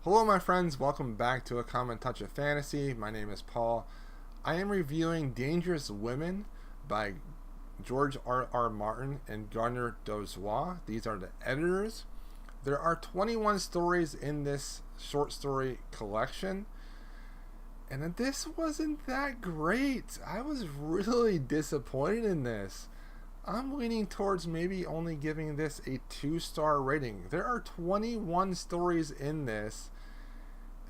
Hello, my friends. Welcome back to A Common Touch of Fantasy. My name is Paul. I am reviewing Dangerous Women by George R. Martin and Gardner Dozois. These are the editors. There are 21 stories in this short story collection, and this wasn't that great. I was really disappointed in this. I'm leaning towards maybe only giving this a 2-star rating. There are 21 stories in this,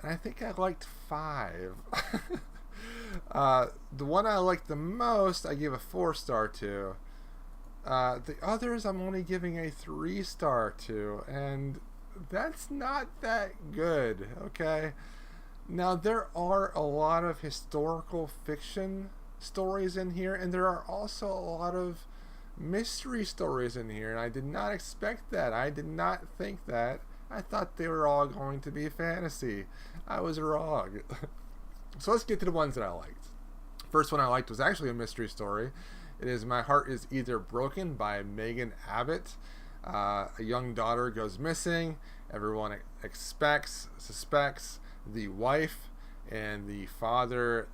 and I think I liked 5. The one I liked the most, I gave a 4-star to. The others, I'm only giving a 3-star to, and that's not that good, okay? Now, there are a lot of historical fiction stories in here, and there are also a lot of mystery stories in here, and I did not expect that. I did not think that. I thought they were all going to be fantasy. I was wrong. So let's get to the ones that I liked. First one I liked was actually a mystery story. It is My Heart Is Either Broken by Megan Abbott. A young daughter goes missing. Everyone suspects the wife, and the father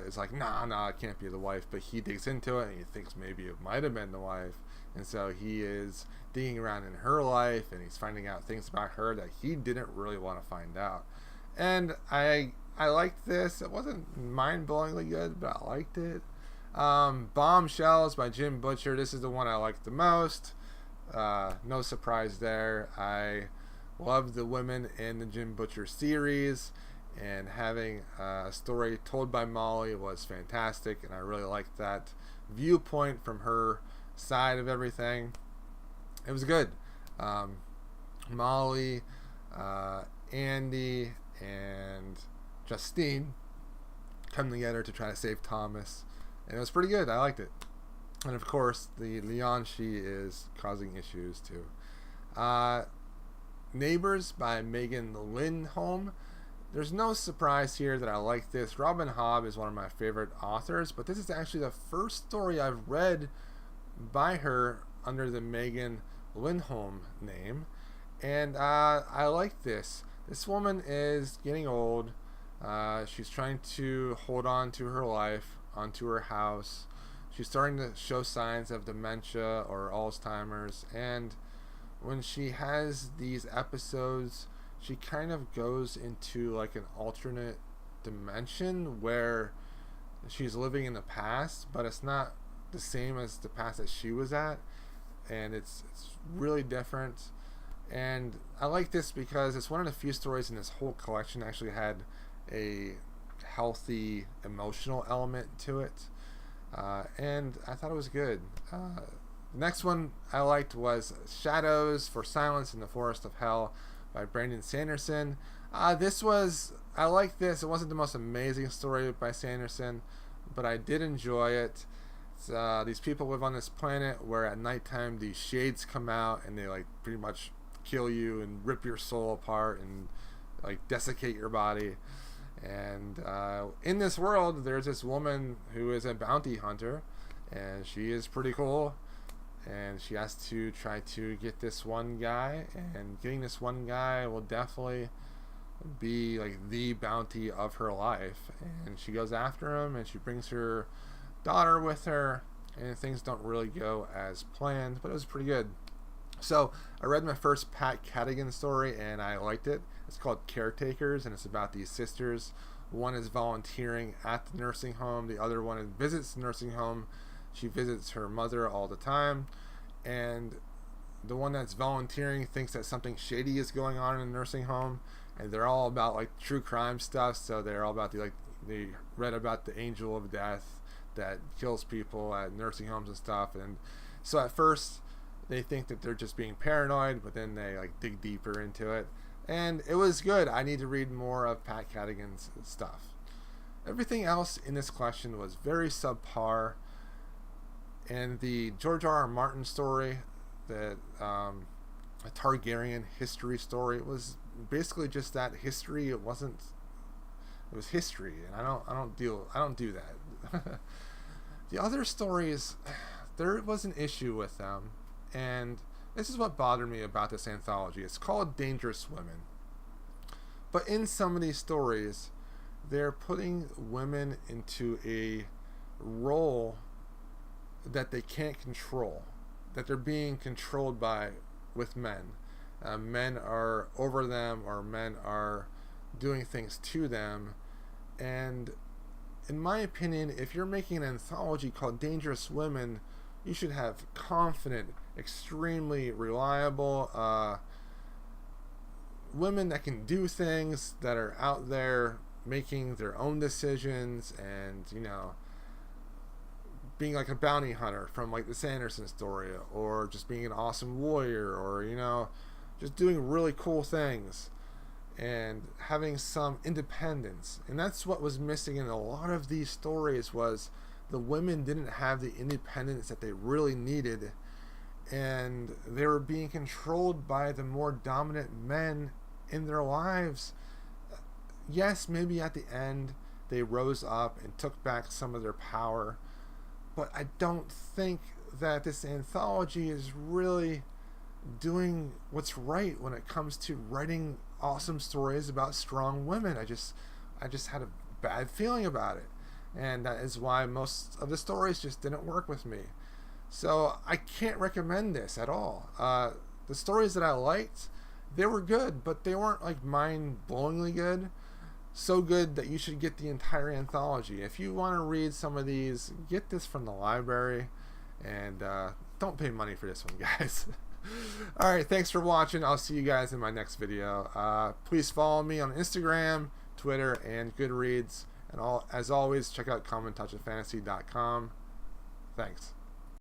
is like, nah, it can't be the wife, but he digs into it and he thinks maybe it might have been the wife, and so he is digging around in her life and he's finding out things about her that he didn't really want to find out. And I liked this. It wasn't mind-blowingly good, but I liked it. Bombshells by Jim Butcher. This is the one I liked the most. No surprise there. I love the women in the Jim Butcher series, and having a story told by Molly was fantastic, and I really liked that viewpoint from her side of everything. It was good. Molly, Andy, and Justine come together to try to save Thomas, and it was pretty good. I liked it. And of course, the Leonshi is causing issues too. Neighbors by Megan Lindholm. There's no surprise here that I like this. Robin Hobb is one of my favorite authors, but this is actually the first story I've read by her under the Megan Lindholm name, and I like this. This woman is getting old. She's trying to hold on to her life, onto her house. She's starting to show signs of dementia or Alzheimer's, and when she has these episodes, she kind of goes into like an alternate dimension where she's living in the past, but it's not the same as the past that she was at, and it's really different. And I like this because it's one of the few stories in this whole collection that actually had a healthy emotional element to it, and I thought it was good. Next one I liked was Shadows for Silence in the Forest of Hell by Brandon Sanderson. I liked this. It wasn't the most amazing story by Sanderson, but I did enjoy it. These people live on this planet where at nighttime these shades come out and they like pretty much kill you and rip your soul apart and like desiccate your body. And in this world, there's this woman who is a bounty hunter, and she is pretty cool. And she has to try to get this one guy, and getting this one guy will definitely be like the bounty of her life. And she goes after him, and she brings her daughter with her, and things don't really go as planned, but it was pretty good. So I read my first Pat Cadigan story, and I liked it. It's called Caretakers, and it's about these sisters. One is volunteering at the nursing home. The other one visits the nursing home. She visits her mother all the time, and the one that's volunteering thinks that something shady is going on in the nursing home, and they're all about like true crime stuff. So they're all about they read about the angel of death that kills people at nursing homes and stuff. And so at first they think that they're just being paranoid, but then they like dig deeper into it, and it was good. I need to read more of Pat Cadigan's stuff. Everything else in this collection was very subpar. And the George R. Martin story, a Targaryen history story, it was basically just that history. It was history, and I don't do that. The other stories, there was an issue with them, and this is what bothered me about this anthology. It's called Dangerous Women. But in some of these stories, they're putting women into a role that they can't control, that they're being controlled by with men. Men are over them, or men are doing things to them. And in my opinion, if you're making an anthology called Dangerous Women, you should have confident, extremely reliable women that can do things, that are out there making their own decisions, and, you know, being like a bounty hunter from like the Sanderson story, or just being an awesome warrior, or, you know, just doing really cool things and having some independence. And that's what was missing in a lot of these stories, was the women didn't have the independence that they really needed, and they were being controlled by the more dominant men in their lives. Yes, maybe at the end they rose up and took back some of their power, but I don't think that this anthology is really doing what's right when it comes to writing awesome stories about strong women. I just had a bad feeling about it, and that is why most of the stories just didn't work with me. So I can't recommend this at all. The stories that I liked, they were good, but they weren't like mind-blowingly good. So good that you should get the entire anthology. If you want to read some of these, get this from the library, and don't pay money for this one, guys. Alright, thanks for watching. I'll see you guys in my next video. Please follow me on Instagram, Twitter, and Goodreads. And as always, check out commontouchoffantasy.com. Thanks.